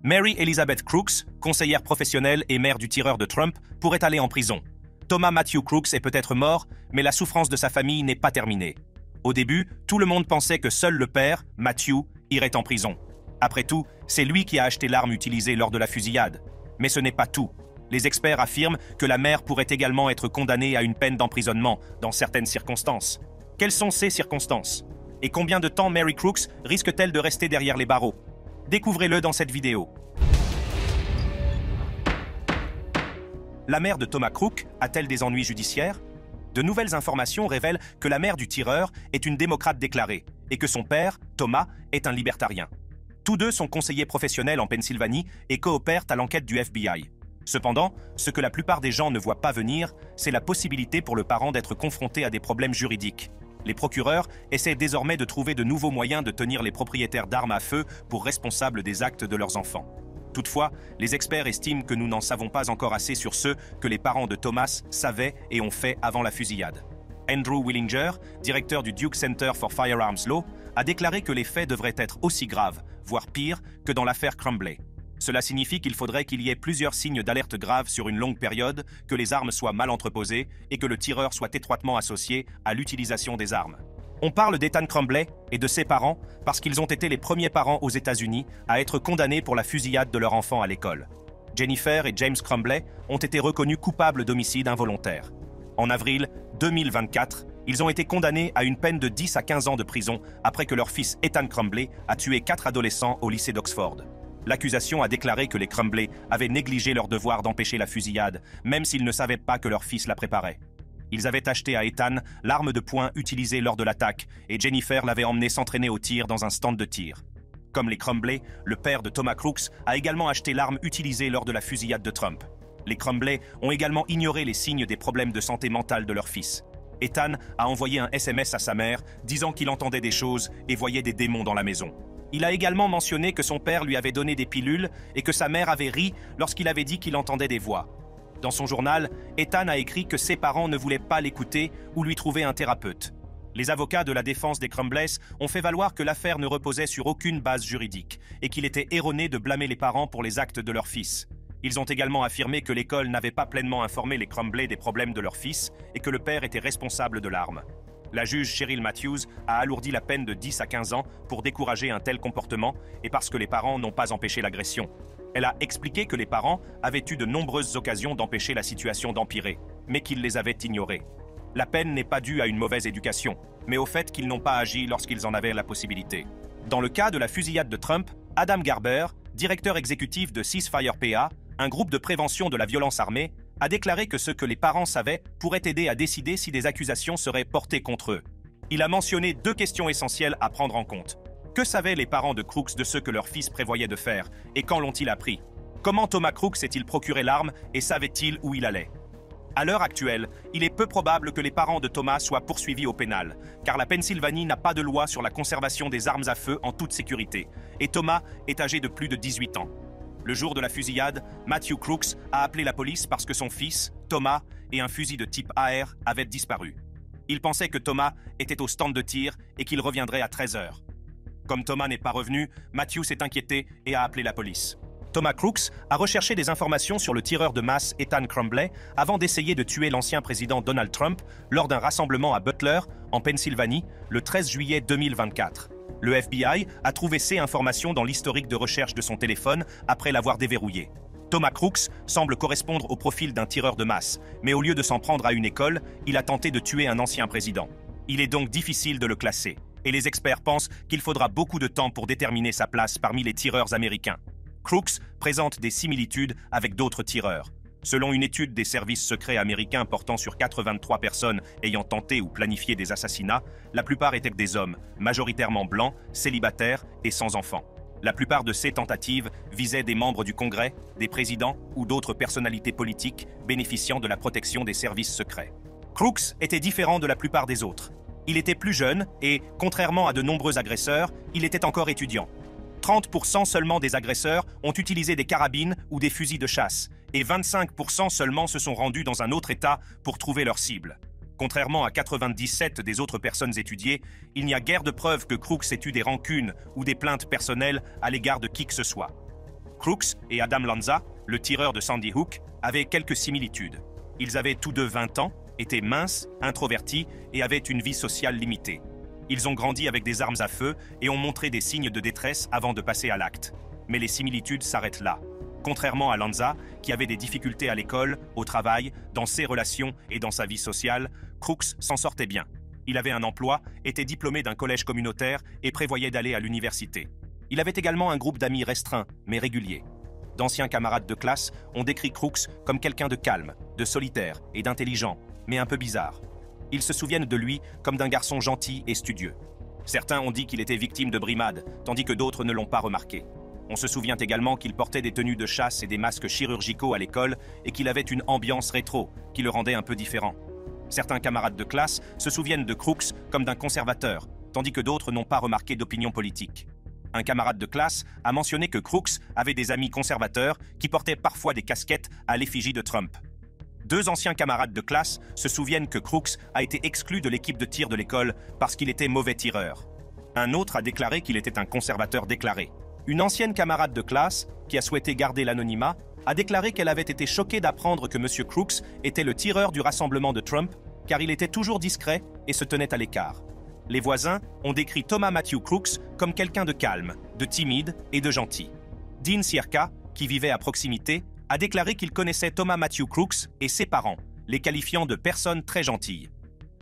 Mary Elizabeth Crooks, conseillère professionnelle et mère du tireur de Trump, pourrait aller en prison. Thomas Matthew Crooks est peut-être mort, mais la souffrance de sa famille n'est pas terminée. Au début, tout le monde pensait que seul le père, Matthew, irait en prison. Après tout, c'est lui qui a acheté l'arme utilisée lors de la fusillade. Mais ce n'est pas tout. Les experts affirment que la mère pourrait également être condamnée à une peine d'emprisonnement dans certaines circonstances. Quelles sont ces circonstances? Et combien de temps Mary Crooks risque-t-elle de rester derrière les barreaux? Découvrez-le dans cette vidéo. La mère de Thomas Crooks a-t-elle des ennuis judiciaires? De nouvelles informations révèlent que la mère du tireur est une démocrate déclarée et que son père, Thomas, est un libertarien. Tous deux sont conseillers professionnels en Pennsylvanie et coopèrent à l'enquête du FBI. Cependant, ce que la plupart des gens ne voient pas venir, c'est la possibilité pour le parent d'être confronté à des problèmes juridiques. Les procureurs essaient désormais de trouver de nouveaux moyens de tenir les propriétaires d'armes à feu pour responsables des actes de leurs enfants. Toutefois, les experts estiment que nous n'en savons pas encore assez sur ceux que les parents de Thomas savaient et ont fait avant la fusillade. Andrew Willinger, directeur du Duke Center for Firearms Law, a déclaré que les faits devraient être aussi graves, voire pires, que dans l'affaire Crumbley. Cela signifie qu'il faudrait qu'il y ait plusieurs signes d'alerte graves sur une longue période, que les armes soient mal entreposées et que le tireur soit étroitement associé à l'utilisation des armes. On parle d'Ethan Crumbley et de ses parents parce qu'ils ont été les premiers parents aux États-Unis à être condamnés pour la fusillade de leur enfant à l'école. Jennifer et James Crumbley ont été reconnus coupables d'homicide involontaire. En avril 2024, ils ont été condamnés à une peine de 10 à 15 ans de prison après que leur fils Ethan Crumbley a tué 4 adolescents au lycée d'Oxford. L'accusation a déclaré que les Crumbley avaient négligé leur devoir d'empêcher la fusillade, même s'ils ne savaient pas que leur fils la préparait. Ils avaient acheté à Ethan l'arme de poing utilisée lors de l'attaque et Jennifer l'avait emmené s'entraîner au tir dans un stand de tir. Comme les Crumbley, le père de Thomas Crooks a également acheté l'arme utilisée lors de la fusillade de Trump. Les Crumbley ont également ignoré les signes des problèmes de santé mentale de leur fils. Ethan a envoyé un SMS à sa mère disant qu'il entendait des choses et voyait des démons dans la maison. Il a également mentionné que son père lui avait donné des pilules et que sa mère avait ri lorsqu'il avait dit qu'il entendait des voix. Dans son journal, Ethan a écrit que ses parents ne voulaient pas l'écouter ou lui trouver un thérapeute. Les avocats de la défense des Crumbleys ont fait valoir que l'affaire ne reposait sur aucune base juridique et qu'il était erroné de blâmer les parents pour les actes de leur fils. Ils ont également affirmé que l'école n'avait pas pleinement informé les Crumbley des problèmes de leur fils et que le père était responsable de l'arme. La juge Cheryl Matthews a alourdi la peine de 10 à 15 ans pour décourager un tel comportement et parce que les parents n'ont pas empêché l'agression. Elle a expliqué que les parents avaient eu de nombreuses occasions d'empêcher la situation d'empirer, mais qu'ils les avaient ignorées. La peine n'est pas due à une mauvaise éducation, mais au fait qu'ils n'ont pas agi lorsqu'ils en avaient la possibilité. Dans le cas de la fusillade de Trump, Adam Garber, directeur exécutif de Ceasefire PA, un groupe de prévention de la violence armée, a déclaré que ce que les parents savaient pourrait aider à décider si des accusations seraient portées contre eux. Il a mentionné 2 questions essentielles à prendre en compte. Que savaient les parents de Crooks de ce que leur fils prévoyait de faire et quand l'ont-ils appris? Comment Thomas Crooks s'est-il procuré l'arme et savait-il où il allait? À l'heure actuelle, il est peu probable que les parents de Thomas soient poursuivis au pénal, car la Pennsylvanie n'a pas de loi sur la conservation des armes à feu en toute sécurité, et Thomas est âgé de plus de 18 ans. Le jour de la fusillade, Matthew Crooks a appelé la police parce que son fils, Thomas, et un fusil de type AR avaient disparu. Il pensait que Thomas était au stand de tir et qu'il reviendrait à 13 h. Comme Thomas n'est pas revenu, Matthew s'est inquiété et a appelé la police. Thomas Crooks a recherché des informations sur le tireur de masse Ethan Crumbley avant d'essayer de tuer l'ancien président Donald Trump lors d'un rassemblement à Butler, en Pennsylvanie, le 13 juillet 2024. Le FBI a trouvé ces informations dans l'historique de recherche de son téléphone après l'avoir déverrouillé. Thomas Crooks semble correspondre au profil d'un tireur de masse, mais au lieu de s'en prendre à une école, il a tenté de tuer un ancien président. Il est donc difficile de le classer, et les experts pensent qu'il faudra beaucoup de temps pour déterminer sa place parmi les tireurs américains. Crooks présente des similitudes avec d'autres tireurs. Selon une étude des services secrets américains portant sur 83 personnes ayant tenté ou planifié des assassinats, la plupart étaient des hommes, majoritairement blancs, célibataires et sans enfants. La plupart de ces tentatives visaient des membres du Congrès, des présidents ou d'autres personnalités politiques bénéficiant de la protection des services secrets. Crooks était différent de la plupart des autres. Il était plus jeune et, contrairement à de nombreux agresseurs, il était encore étudiant. 30% seulement des agresseurs ont utilisé des carabines ou des fusils de chasse, et 25% seulement se sont rendus dans un autre État pour trouver leur cible. Contrairement à 97 des autres personnes étudiées, il n'y a guère de preuves que Crooks ait eu des rancunes ou des plaintes personnelles à l'égard de qui que ce soit. Crooks et Adam Lanza, le tireur de Sandy Hook, avaient quelques similitudes. Ils avaient tous deux 20 ans, étaient minces, introvertis et avaient une vie sociale limitée. Ils ont grandi avec des armes à feu et ont montré des signes de détresse avant de passer à l'acte. Mais les similitudes s'arrêtent là. Contrairement à Lanza, qui avait des difficultés à l'école, au travail, dans ses relations et dans sa vie sociale, Crooks s'en sortait bien. Il avait un emploi, était diplômé d'un collège communautaire et prévoyait d'aller à l'université. Il avait également un groupe d'amis restreint, mais régulier. D'anciens camarades de classe ont décrit Crooks comme quelqu'un de calme, de solitaire et d'intelligent, mais un peu bizarre. Ils se souviennent de lui comme d'un garçon gentil et studieux. Certains ont dit qu'il était victime de brimades, tandis que d'autres ne l'ont pas remarqué. On se souvient également qu'il portait des tenues de chasse et des masques chirurgicaux à l'école et qu'il avait une ambiance rétro qui le rendait un peu différent. Certains camarades de classe se souviennent de Crooks comme d'un conservateur, tandis que d'autres n'ont pas remarqué d'opinion politique. Un camarade de classe a mentionné que Crooks avait des amis conservateurs qui portaient parfois des casquettes à l'effigie de Trump. Deux anciens camarades de classe se souviennent que Crooks a été exclu de l'équipe de tir de l'école parce qu'il était mauvais tireur. Un autre a déclaré qu'il était un conservateur déclaré. Une ancienne camarade de classe, qui a souhaité garder l'anonymat, a déclaré qu'elle avait été choquée d'apprendre que M. Crooks était le tireur du rassemblement de Trump, car il était toujours discret et se tenait à l'écart. Les voisins ont décrit Thomas Matthew Crooks comme quelqu'un de calme, de timide et de gentil. Dean Sierka, qui vivait à proximité, a déclaré qu'il connaissait Thomas Matthew Crooks et ses parents, les qualifiant de personnes très gentilles.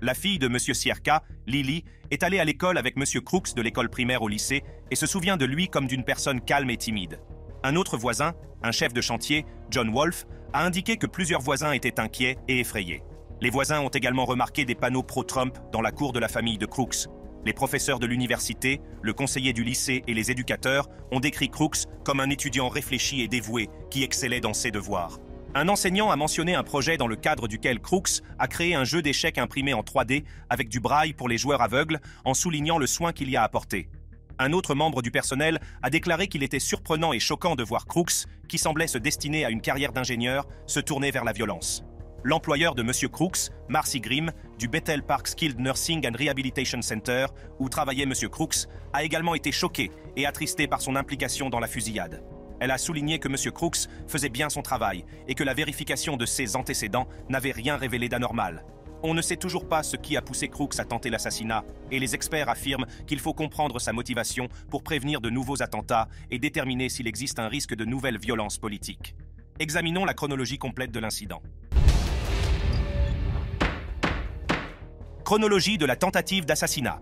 La fille de M. Sierka, Lily, est allée à l'école avec M. Crooks de l'école primaire au lycée et se souvient de lui comme d'une personne calme et timide. Un autre voisin, un chef de chantier, John Wolfe, a indiqué que plusieurs voisins étaient inquiets et effrayés. Les voisins ont également remarqué des panneaux pro-Trump dans la cour de la famille de Crooks. Les professeurs de l'université, le conseiller du lycée et les éducateurs ont décrit Crooks comme un étudiant réfléchi et dévoué qui excellait dans ses devoirs. Un enseignant a mentionné un projet dans le cadre duquel Crooks a créé un jeu d'échecs imprimé en 3D avec du braille pour les joueurs aveugles en soulignant le soin qu'il y a apporté. Un autre membre du personnel a déclaré qu'il était surprenant et choquant de voir Crooks, qui semblait se destiner à une carrière d'ingénieur, se tourner vers la violence. L'employeur de M. Crooks, Marcy Grimm, du Bethel Park Skilled Nursing and Rehabilitation Center, où travaillait M. Crooks, a également été choqué et attristé par son implication dans la fusillade. Elle a souligné que M. Crooks faisait bien son travail et que la vérification de ses antécédents n'avait rien révélé d'anormal. On ne sait toujours pas ce qui a poussé Crooks à tenter l'assassinat, et les experts affirment qu'il faut comprendre sa motivation pour prévenir de nouveaux attentats et déterminer s'il existe un risque de nouvelles violences politiques. Examinons la chronologie complète de l'incident. Chronologie de la tentative d'assassinat.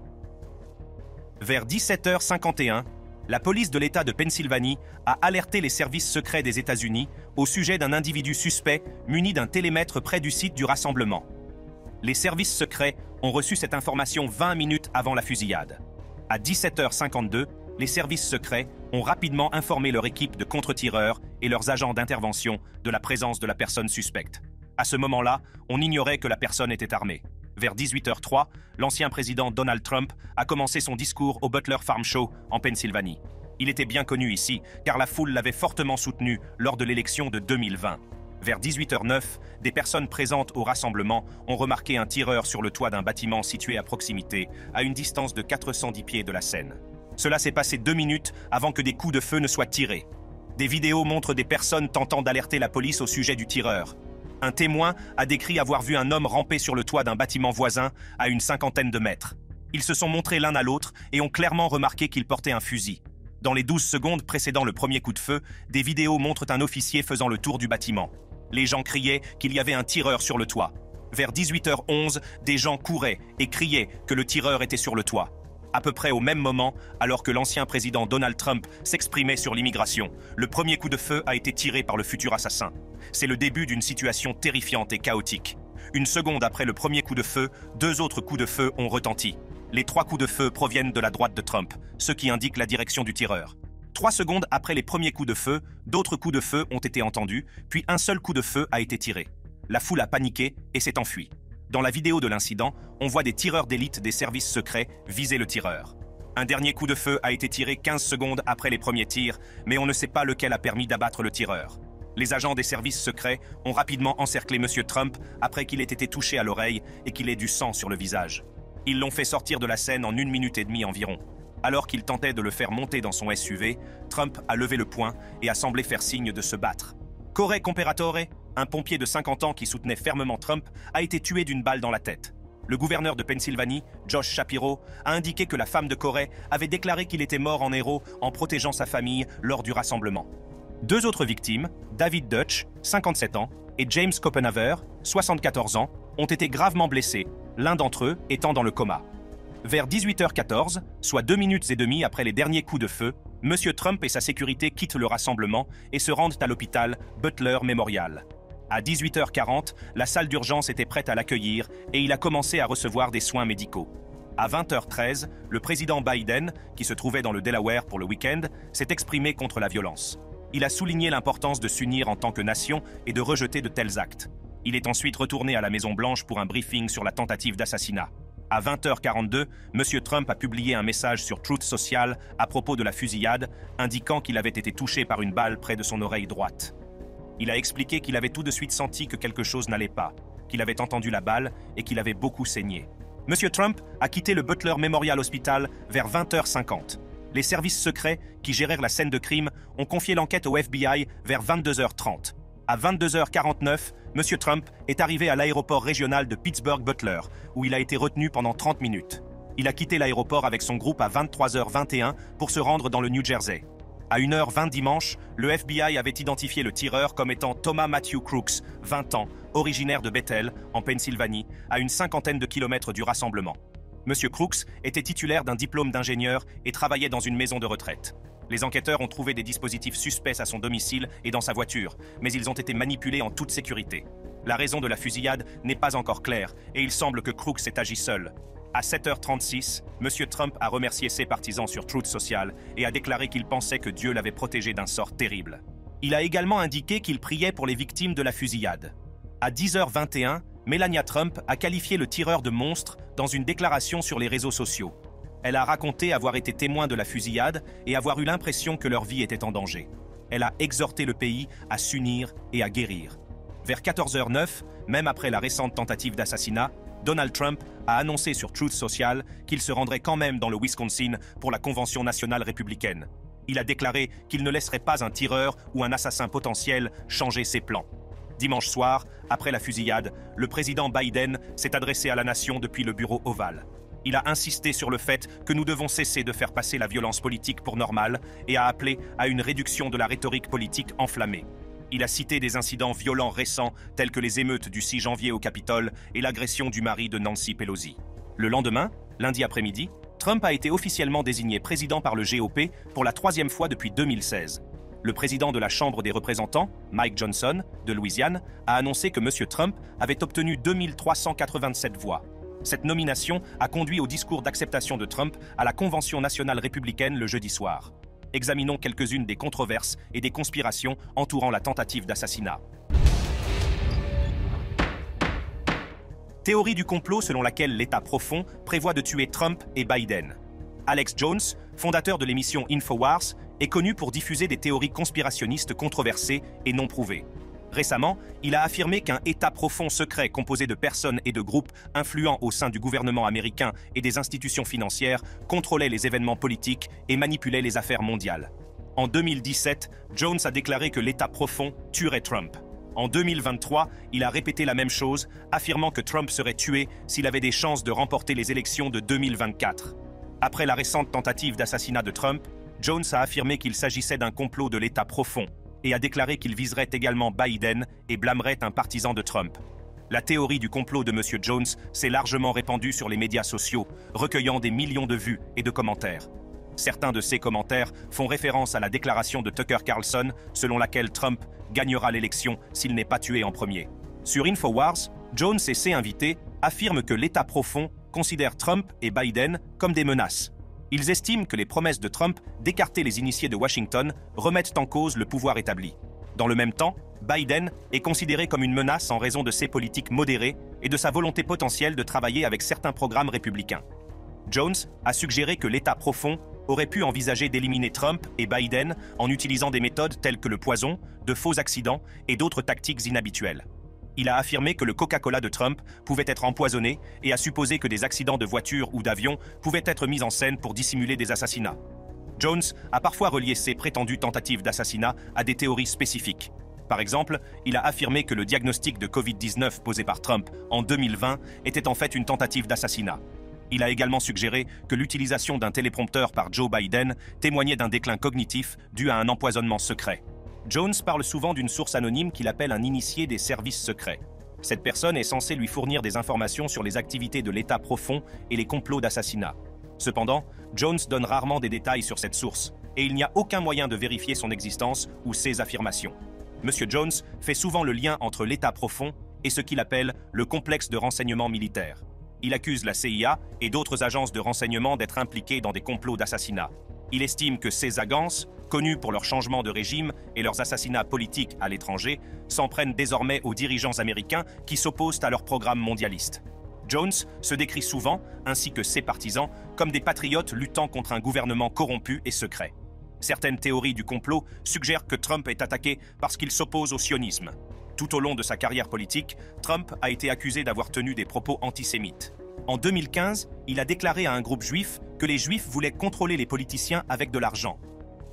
Vers 17h51, la police de l'État de Pennsylvanie a alerté les services secrets des États-Unis au sujet d'un individu suspect muni d'un télémètre près du site du rassemblement. Les services secrets ont reçu cette information 20 minutes avant la fusillade. À 17h52, les services secrets ont rapidement informé leur équipe de contre-tireurs et leurs agents d'intervention de la présence de la personne suspecte. À ce moment-là, on ignorait que la personne était armée. Vers 18h03, l'ancien président Donald Trump a commencé son discours au Butler Farm Show en Pennsylvanie. Il était bien connu ici, car la foule l'avait fortement soutenu lors de l'élection de 2020. Vers 18h09, des personnes présentes au rassemblement ont remarqué un tireur sur le toit d'un bâtiment situé à proximité, à une distance de 410 pieds de la scène. Cela s'est passé 2 minutes avant que des coups de feu ne soient tirés. Des vidéos montrent des personnes tentant d'alerter la police au sujet du tireur. Un témoin a décrit avoir vu un homme ramper sur le toit d'un bâtiment voisin à une 50aine de mètres. Ils se sont montrés l'un à l'autre et ont clairement remarqué qu'il portait un fusil. Dans les 12 secondes précédant le premier coup de feu, des vidéos montrent un officier faisant le tour du bâtiment. Les gens criaient qu'il y avait un tireur sur le toit. Vers 18h11, des gens couraient et criaient que le tireur était sur le toit. À peu près au même moment, alors que l'ancien président Donald Trump s'exprimait sur l'immigration, le premier coup de feu a été tiré par le futur assassin. C'est le début d'une situation terrifiante et chaotique. Une seconde après le premier coup de feu, 2 autres coups de feu ont retenti. Les 3 coups de feu proviennent de la droite de Trump, ce qui indique la direction du tireur. 3 secondes après les premiers coups de feu, d'autres coups de feu ont été entendus, puis un seul coup de feu a été tiré. La foule a paniqué et s'est enfuie. Dans la vidéo de l'incident, on voit des tireurs d'élite des services secrets viser le tireur. Un dernier coup de feu a été tiré 15 secondes après les premiers tirs, mais on ne sait pas lequel a permis d'abattre le tireur. Les agents des services secrets ont rapidement encerclé M. Trump après qu'il ait été touché à l'oreille et qu'il ait du sang sur le visage. Ils l'ont fait sortir de la scène en 1 minute et demie environ. Alors qu'il tentait de le faire monter dans son SUV, Trump a levé le poing et a semblé faire signe de se battre. Corey Comperatore, un pompier de 50 ans qui soutenait fermement Trump, a été tué d'une balle dans la tête. Le gouverneur de Pennsylvanie, Josh Shapiro, a indiqué que la femme de Corey avait déclaré qu'il était mort en héros en protégeant sa famille lors du rassemblement. Deux autres victimes, David Dutch, 57 ans, et James Copenhaver, 74 ans, ont été gravement blessés, l'un d'entre eux étant dans le coma. Vers 18h14, soit 2 minutes et demie après les derniers coups de feu, M. Trump et sa sécurité quittent le rassemblement et se rendent à l'hôpital Butler Memorial. À 18h40, la salle d'urgence était prête à l'accueillir et il a commencé à recevoir des soins médicaux. À 20h13, le président Biden, qui se trouvait dans le Delaware pour le week-end, s'est exprimé contre la violence. Il a souligné l'importance de s'unir en tant que nation et de rejeter de tels actes. Il est ensuite retourné à la Maison-Blanche pour un briefing sur la tentative d'assassinat. À 20h42, M. Trump a publié un message sur Truth Social à propos de la fusillade, indiquant qu'il avait été touché par une balle près de son oreille droite. Il a expliqué qu'il avait tout de suite senti que quelque chose n'allait pas, qu'il avait entendu la balle et qu'il avait beaucoup saigné. M. Trump a quitté le Butler Memorial Hospital vers 20h50. Les services secrets qui gérèrent la scène de crime ont confié l'enquête au FBI vers 22h30. À 22h49, M. Trump est arrivé à l'aéroport régional de Pittsburgh-Butler, où il a été retenu pendant 30 minutes. Il a quitté l'aéroport avec son groupe à 23h21 pour se rendre dans le New Jersey. À 1h20 dimanche, le FBI avait identifié le tireur comme étant Thomas Matthew Crooks, 20 ans, originaire de Bethel, en Pennsylvanie, à une cinquantaine de kilomètres du rassemblement. M. Crooks était titulaire d'un diplôme d'ingénieur et travaillait dans une maison de retraite. Les enquêteurs ont trouvé des dispositifs suspects à son domicile et dans sa voiture, mais ils ont été manipulés en toute sécurité. La raison de la fusillade n'est pas encore claire et il semble que Crooks ait agi seul. À 7h36, M. Trump a remercié ses partisans sur Truth Social et a déclaré qu'il pensait que Dieu l'avait protégé d'un sort terrible. Il a également indiqué qu'il priait pour les victimes de la fusillade. À 10h21, Melania Trump a qualifié le tireur de monstre dans une déclaration sur les réseaux sociaux. Elle a raconté avoir été témoin de la fusillade et avoir eu l'impression que leur vie était en danger. Elle a exhorté le pays à s'unir et à guérir. Vers 14h09, même après la récente tentative d'assassinat, Donald Trump a annoncé sur Truth Social qu'il se rendrait quand même dans le Wisconsin pour la Convention nationale républicaine. Il a déclaré qu'il ne laisserait pas un tireur ou un assassin potentiel changer ses plans. Dimanche soir, après la fusillade, le président Biden s'est adressé à la nation depuis le bureau ovale. Il a insisté sur le fait que nous devons cesser de faire passer la violence politique pour normale et a appelé à une réduction de la rhétorique politique enflammée. Il a cité des incidents violents récents tels que les émeutes du 6 janvier au Capitole et l'agression du mari de Nancy Pelosi. Le lendemain, lundi après-midi, Trump a été officiellement désigné président par le GOP pour la 3e fois depuis 2016. Le président de la Chambre des représentants, Mike Johnson, de Louisiane, a annoncé que M. Trump avait obtenu 2387 voix. Cette nomination a conduit au discours d'acceptation de Trump à la Convention nationale républicaine le jeudi soir. Examinons quelques-unes des controverses et des conspirations entourant la tentative d'assassinat. Théorie du complot selon laquelle l'État profond prévoit de tuer Trump et Biden. Alex Jones, fondateur de l'émission InfoWars, est connu pour diffuser des théories conspirationnistes controversées et non prouvées. Récemment, il a affirmé qu'un État profond secret composé de personnes et de groupes influents au sein du gouvernement américain et des institutions financières contrôlait les événements politiques et manipulait les affaires mondiales. En 2017, Jones a déclaré que l'État profond tuerait Trump. En 2023, il a répété la même chose, affirmant que Trump serait tué s'il avait des chances de remporter les élections de 2024. Après la récente tentative d'assassinat de Trump, Jones a affirmé qu'il s'agissait d'un complot de l'État profond et a déclaré qu'il viserait également Biden et blâmerait un partisan de Trump. La théorie du complot de M. Jones s'est largement répandue sur les médias sociaux, recueillant des millions de vues et de commentaires. Certains de ces commentaires font référence à la déclaration de Tucker Carlson selon laquelle Trump gagnera l'élection s'il n'est pas tué en premier. Sur InfoWars, Jones et ses invités affirment que l'État profond considère Trump et Biden comme des menaces. Ils estiment que les promesses de Trump d'écarter les initiés de Washington remettent en cause le pouvoir établi. Dans le même temps, Biden est considéré comme une menace en raison de ses politiques modérées et de sa volonté potentielle de travailler avec certains programmes républicains. Jones a suggéré que l'État profond aurait pu envisager d'éliminer Trump et Biden en utilisant des méthodes telles que le poison, de faux accidents et d'autres tactiques inhabituelles. Il a affirmé que le Coca-Cola de Trump pouvait être empoisonné et a supposé que des accidents de voiture ou d'avion pouvaient être mis en scène pour dissimuler des assassinats. Jones a parfois relié ses prétendues tentatives d'assassinat à des théories spécifiques. Par exemple, il a affirmé que le diagnostic de Covid-19 posé par Trump en 2020 était en fait une tentative d'assassinat. Il a également suggéré que l'utilisation d'un téléprompteur par Joe Biden témoignait d'un déclin cognitif dû à un empoisonnement secret. Jones parle souvent d'une source anonyme qu'il appelle un initié des services secrets. Cette personne est censée lui fournir des informations sur les activités de l'État profond et les complots d'assassinat. Cependant, Jones donne rarement des détails sur cette source, et il n'y a aucun moyen de vérifier son existence ou ses affirmations. Monsieur Jones fait souvent le lien entre l'État profond et ce qu'il appelle le complexe de renseignement militaire. Il accuse la CIA et d'autres agences de renseignement d'être impliquées dans des complots d'assassinat. Il estime que ces agences, connues pour leur changement de régime et leurs assassinats politiques à l'étranger, s'en prennent désormais aux dirigeants américains qui s'opposent à leur programme mondialiste. Jones se décrit souvent, ainsi que ses partisans, comme des patriotes luttant contre un gouvernement corrompu et secret. Certaines théories du complot suggèrent que Trump est attaqué parce qu'il s'oppose au sionisme. Tout au long de sa carrière politique, Trump a été accusé d'avoir tenu des propos antisémites. En 2015, il a déclaré à un groupe juif que les juifs voulaient contrôler les politiciens avec de l'argent.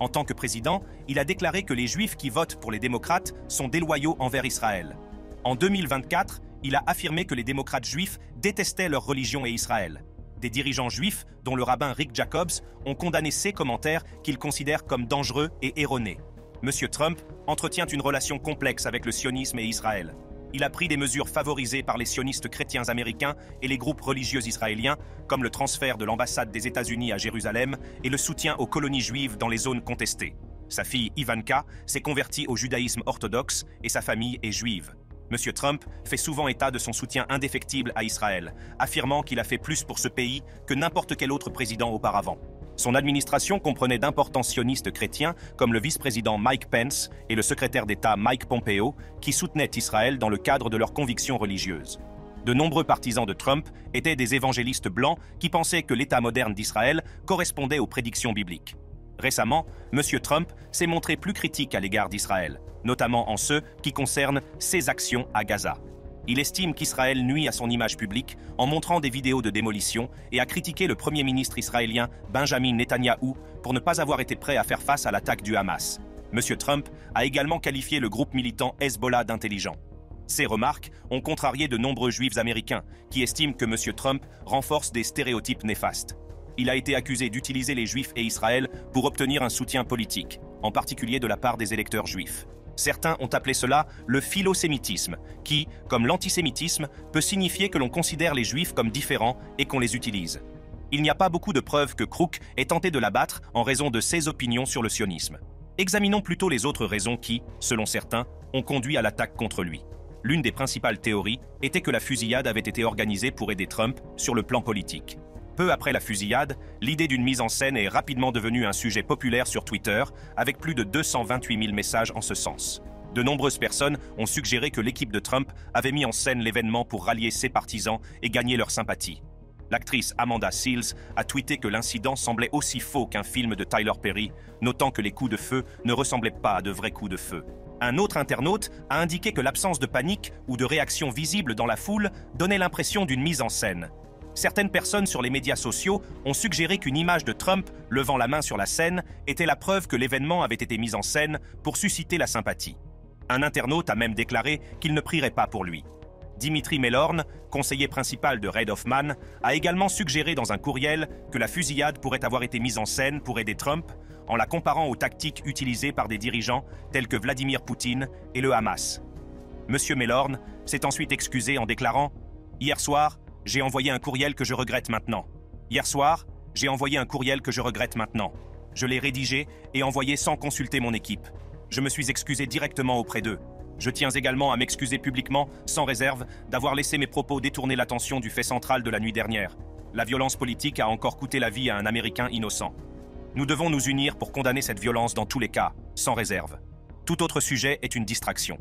En tant que président, il a déclaré que les juifs qui votent pour les démocrates sont déloyaux envers Israël. En 2024, il a affirmé que les démocrates juifs détestaient leur religion et Israël. Des dirigeants juifs, dont le rabbin Rick Jacobs, ont condamné ces commentaires qu'ils considèrent comme dangereux et erronés. Monsieur Trump entretient une relation complexe avec le sionisme et Israël. Il a pris des mesures favorisées par les sionistes chrétiens américains et les groupes religieux israéliens, comme le transfert de l'ambassade des États-Unis à Jérusalem et le soutien aux colonies juives dans les zones contestées. Sa fille Ivanka s'est convertie au judaïsme orthodoxe et sa famille est juive. Monsieur Trump fait souvent état de son soutien indéfectible à Israël, affirmant qu'il a fait plus pour ce pays que n'importe quel autre président auparavant. Son administration comprenait d'importants sionistes chrétiens comme le vice-président Mike Pence et le secrétaire d'État Mike Pompeo, qui soutenaient Israël dans le cadre de leurs convictions religieuses. De nombreux partisans de Trump étaient des évangélistes blancs qui pensaient que l'État moderne d'Israël correspondait aux prédictions bibliques. Récemment, M. Trump s'est montré plus critique à l'égard d'Israël, notamment en ce qui concerne ses actions à Gaza. Il estime qu'Israël nuit à son image publique en montrant des vidéos de démolition et a critiqué le Premier ministre israélien Benjamin Netanyahou pour ne pas avoir été prêt à faire face à l'attaque du Hamas. M. Trump a également qualifié le groupe militant Hezbollah d'intelligent. Ces remarques ont contrarié de nombreux juifs américains qui estiment que M. Trump renforce des stéréotypes néfastes. Il a été accusé d'utiliser les juifs et Israël pour obtenir un soutien politique, en particulier de la part des électeurs juifs. Certains ont appelé cela le philosémitisme, qui, comme l'antisémitisme, peut signifier que l'on considère les juifs comme différents et qu'on les utilise. Il n'y a pas beaucoup de preuves que Crook ait tenté de l'abattre en raison de ses opinions sur le sionisme. Examinons plutôt les autres raisons qui, selon certains, ont conduit à l'attaque contre lui. L'une des principales théories était que la fusillade avait été organisée pour aider Trump sur le plan politique. Peu après la fusillade, l'idée d'une mise en scène est rapidement devenue un sujet populaire sur Twitter, avec plus de 228 000 messages en ce sens. De nombreuses personnes ont suggéré que l'équipe de Trump avait mis en scène l'événement pour rallier ses partisans et gagner leur sympathie. L'actrice Amanda Seales a tweeté que l'incident semblait aussi faux qu'un film de Tyler Perry, notant que les coups de feu ne ressemblaient pas à de vrais coups de feu. Un autre internaute a indiqué que l'absence de panique ou de réaction visible dans la foule donnait l'impression d'une mise en scène. Certaines personnes sur les médias sociaux ont suggéré qu'une image de Trump levant la main sur la scène était la preuve que l'événement avait été mis en scène pour susciter la sympathie. Un internaute a même déclaré qu'il ne prierait pas pour lui. Dimitri Mellorn, conseiller principal de Reid Hoffman, a également suggéré dans un courriel que la fusillade pourrait avoir été mise en scène pour aider Trump en la comparant aux tactiques utilisées par des dirigeants tels que Vladimir Poutine et le Hamas. M. Mellorn s'est ensuite excusé en déclarant « Hier soir, j'ai envoyé un courriel que je regrette maintenant. Hier soir, j'ai envoyé un courriel que je regrette maintenant. Je l'ai rédigé et envoyé sans consulter mon équipe. Je me suis excusé directement auprès d'eux. Je tiens également à m'excuser publiquement, sans réserve, d'avoir laissé mes propos détourner l'attention du fait central de la nuit dernière. La violence politique a encore coûté la vie à un Américain innocent. Nous devons nous unir pour condamner cette violence dans tous les cas, sans réserve. Tout autre sujet est une distraction.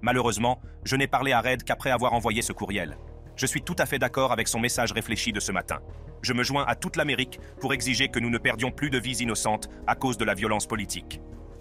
Malheureusement, je n'ai parlé à Reid qu'après avoir envoyé ce courriel. Je suis tout à fait d'accord avec son message réfléchi de ce matin. Je me joins à toute l'Amérique pour exiger que nous ne perdions plus de vies innocentes à cause de la violence politique.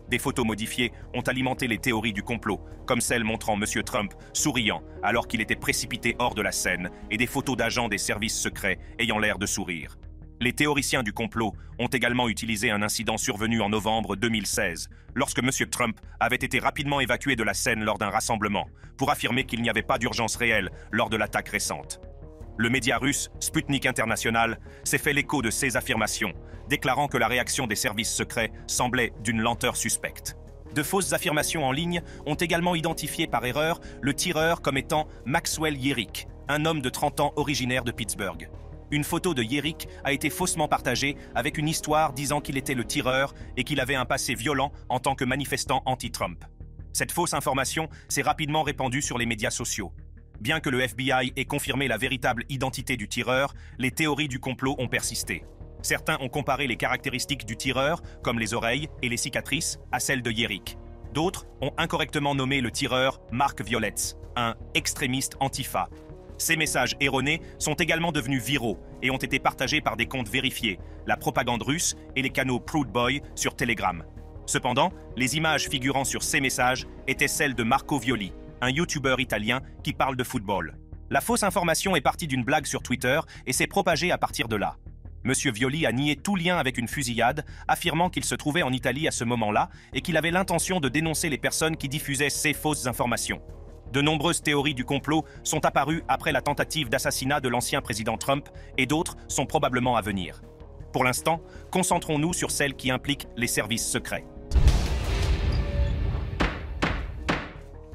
Des photos modifiées ont alimenté les théories du complot, comme celle montrant M. Trump souriant alors qu'il était précipité hors de la scène et des photos d'agents des services secrets ayant l'air de sourire. Les théoriciens du complot ont également utilisé un incident survenu en novembre 2016, lorsque M. Trump avait été rapidement évacué de la scène lors d'un rassemblement, pour affirmer qu'il n'y avait pas d'urgence réelle lors de l'attaque récente. Le média russe Sputnik International s'est fait l'écho de ces affirmations, déclarant que la réaction des services secrets semblait d'une lenteur suspecte. De fausses affirmations en ligne ont également identifié par erreur le tireur comme étant Maxwell Yerick, un homme de 30 ans originaire de Pittsburgh. Une photo de Yerick a été faussement partagée avec une histoire disant qu'il était le tireur et qu'il avait un passé violent en tant que manifestant anti-Trump. Cette fausse information s'est rapidement répandue sur les médias sociaux. Bien que le FBI ait confirmé la véritable identité du tireur, les théories du complot ont persisté. Certains ont comparé les caractéristiques du tireur, comme les oreilles et les cicatrices, à celles de Yerick. D'autres ont incorrectement nommé le tireur Mark Violetz, un extrémiste antifa. Ces messages erronés sont également devenus viraux et ont été partagés par des comptes vérifiés, la propagande russe et les canaux Proud Boy sur Telegram. Cependant, les images figurant sur ces messages étaient celles de Marco Violi, un youtubeur italien qui parle de football. La fausse information est partie d'une blague sur Twitter et s'est propagée à partir de là. Monsieur Violi a nié tout lien avec une fusillade, affirmant qu'il se trouvait en Italie à ce moment-là et qu'il avait l'intention de dénoncer les personnes qui diffusaient ces fausses informations. De nombreuses théories du complot sont apparues après la tentative d'assassinat de l'ancien président Trump et d'autres sont probablement à venir. Pour l'instant, concentrons-nous sur celles qui impliquent les services secrets.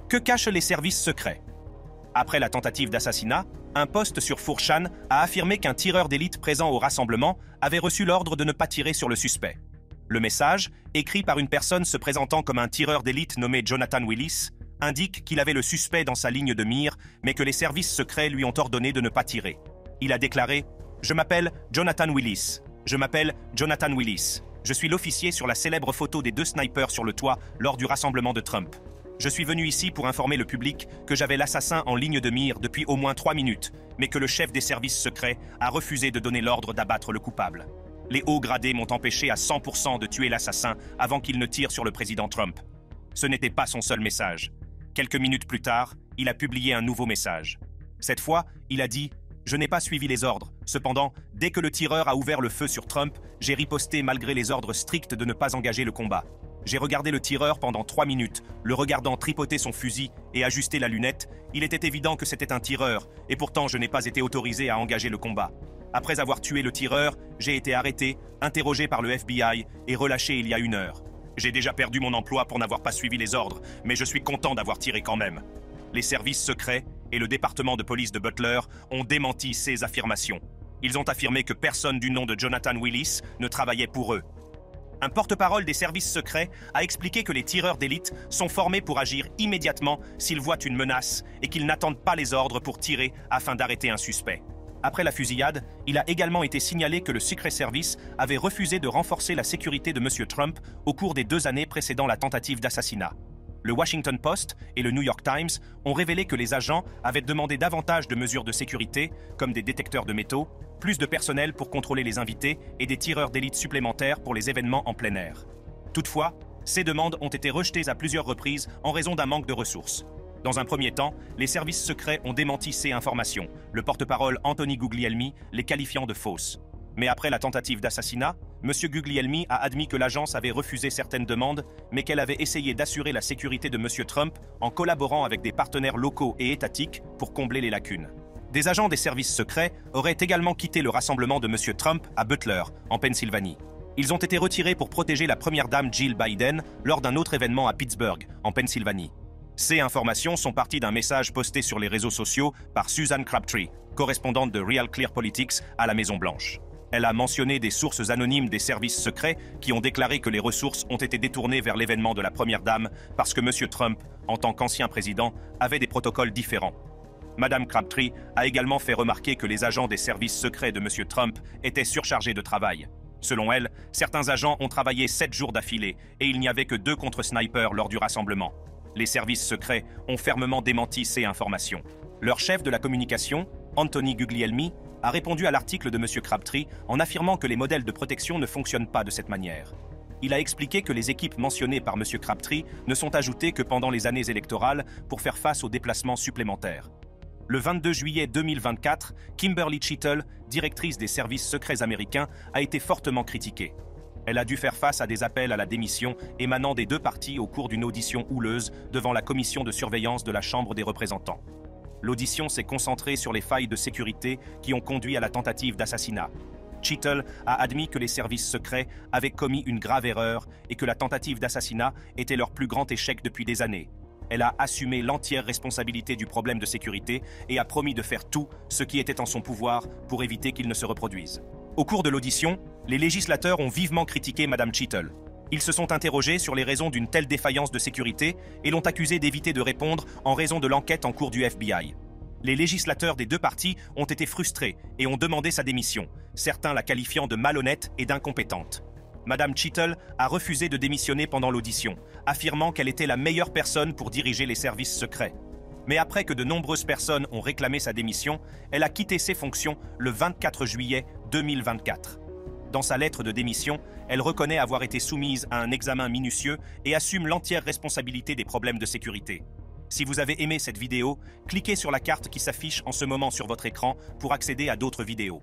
Que cachent les services secrets? Après la tentative d'assassinat, un post sur 4chan a affirmé qu'un tireur d'élite présent au rassemblement avait reçu l'ordre de ne pas tirer sur le suspect. Le message, écrit par une personne se présentant comme un tireur d'élite nommé Jonathan Willis, indique qu'il avait le suspect dans sa ligne de mire, mais que les services secrets lui ont ordonné de ne pas tirer. Il a déclaré « Je m'appelle Jonathan Willis. Je m'appelle Jonathan Willis. Je suis l'officier sur la célèbre photo des 2 snipers sur le toit lors du rassemblement de Trump. Je suis venu ici pour informer le public que j'avais l'assassin en ligne de mire depuis au moins 3 minutes, mais que le chef des services secrets a refusé de donner l'ordre d'abattre le coupable. Les hauts gradés m'ont empêché à 100% de tuer l'assassin avant qu'il ne tire sur le président Trump. » Ce n'était pas son seul message. Quelques minutes plus tard, il a publié un nouveau message. Cette fois, il a dit « Je n'ai pas suivi les ordres. Cependant, dès que le tireur a ouvert le feu sur Trump, j'ai riposté malgré les ordres stricts de ne pas engager le combat. J'ai regardé le tireur pendant 3 minutes, le regardant tripoter son fusil et ajuster la lunette. Il était évident que c'était un tireur, et pourtant je n'ai pas été autorisé à engager le combat. Après avoir tué le tireur, j'ai été arrêté, interrogé par le FBI et relâché il y a 1 heure. J'ai déjà perdu mon emploi pour n'avoir pas suivi les ordres, mais je suis content d'avoir tiré quand même. » Les services secrets et le département de police de Butler ont démenti ces affirmations. Ils ont affirmé que personne du nom de Jonathan Willis ne travaillait pour eux. Un porte-parole des services secrets a expliqué que les tireurs d'élite sont formés pour agir immédiatement s'ils voient une menace et qu'ils n'attendent pas les ordres pour tirer afin d'arrêter un suspect. Après la fusillade, il a également été signalé que le Secret Service avait refusé de renforcer la sécurité de M. Trump au cours des 2 années précédant la tentative d'assassinat. Le Washington Post et le New York Times ont révélé que les agents avaient demandé davantage de mesures de sécurité, comme des détecteurs de métaux, plus de personnel pour contrôler les invités et des tireurs d'élite supplémentaires pour les événements en plein air. Toutefois, ces demandes ont été rejetées à plusieurs reprises en raison d'un manque de ressources. Dans un premier temps, les services secrets ont démenti ces informations, le porte-parole Anthony Guglielmi les qualifiant de fausses. Mais après la tentative d'assassinat, M. Guglielmi a admis que l'agence avait refusé certaines demandes, mais qu'elle avait essayé d'assurer la sécurité de M. Trump en collaborant avec des partenaires locaux et étatiques pour combler les lacunes. Des agents des services secrets auraient également quitté le rassemblement de M. Trump à Butler, en Pennsylvanie. Ils ont été retirés pour protéger la première dame Jill Biden lors d'un autre événement à Pittsburgh, en Pennsylvanie. Ces informations sont parties d'un message posté sur les réseaux sociaux par Susan Crabtree, correspondante de Real Clear Politics à la Maison-Blanche. Elle a mentionné des sources anonymes des services secrets qui ont déclaré que les ressources ont été détournées vers l'événement de la première dame parce que M. Trump, en tant qu'ancien président, avait des protocoles différents. Madame Crabtree a également fait remarquer que les agents des services secrets de M. Trump étaient surchargés de travail. Selon elle, certains agents ont travaillé 7 jours d'affilée et il n'y avait que 2 contre-snipers lors du rassemblement. Les services secrets ont fermement démenti ces informations. Leur chef de la communication, Anthony Guglielmi, a répondu à l'article de M. Crabtree en affirmant que les modèles de protection ne fonctionnent pas de cette manière. Il a expliqué que les équipes mentionnées par M. Crabtree ne sont ajoutées que pendant les années électorales pour faire face aux déplacements supplémentaires. Le 22 juillet 2024, Kimberly Cheatle, directrice des services secrets américains, a été fortement critiquée. Elle a dû faire face à des appels à la démission émanant des deux partis au cours d'une audition houleuse devant la commission de surveillance de la Chambre des représentants. L'audition s'est concentrée sur les failles de sécurité qui ont conduit à la tentative d'assassinat. Cheatle a admis que les services secrets avaient commis une grave erreur et que la tentative d'assassinat était leur plus grand échec depuis des années. Elle a assumé l'entière responsabilité du problème de sécurité et a promis de faire tout ce qui était en son pouvoir pour éviter qu'il ne se reproduise. Au cours de l'audition, les législateurs ont vivement critiqué Mme Cheatle. Ils se sont interrogés sur les raisons d'une telle défaillance de sécurité et l'ont accusée d'éviter de répondre en raison de l'enquête en cours du FBI. Les législateurs des deux partis ont été frustrés et ont demandé sa démission, certains la qualifiant de malhonnête et d'incompétente. Mme Cheatle a refusé de démissionner pendant l'audition, affirmant qu'elle était la meilleure personne pour diriger les services secrets. Mais après que de nombreuses personnes ont réclamé sa démission, elle a quitté ses fonctions le 24 juillet 2024. Dans sa lettre de démission, elle reconnaît avoir été soumise à un examen minutieux et assume l'entière responsabilité des problèmes de sécurité. Si vous avez aimé cette vidéo, cliquez sur la carte qui s'affiche en ce moment sur votre écran pour accéder à d'autres vidéos.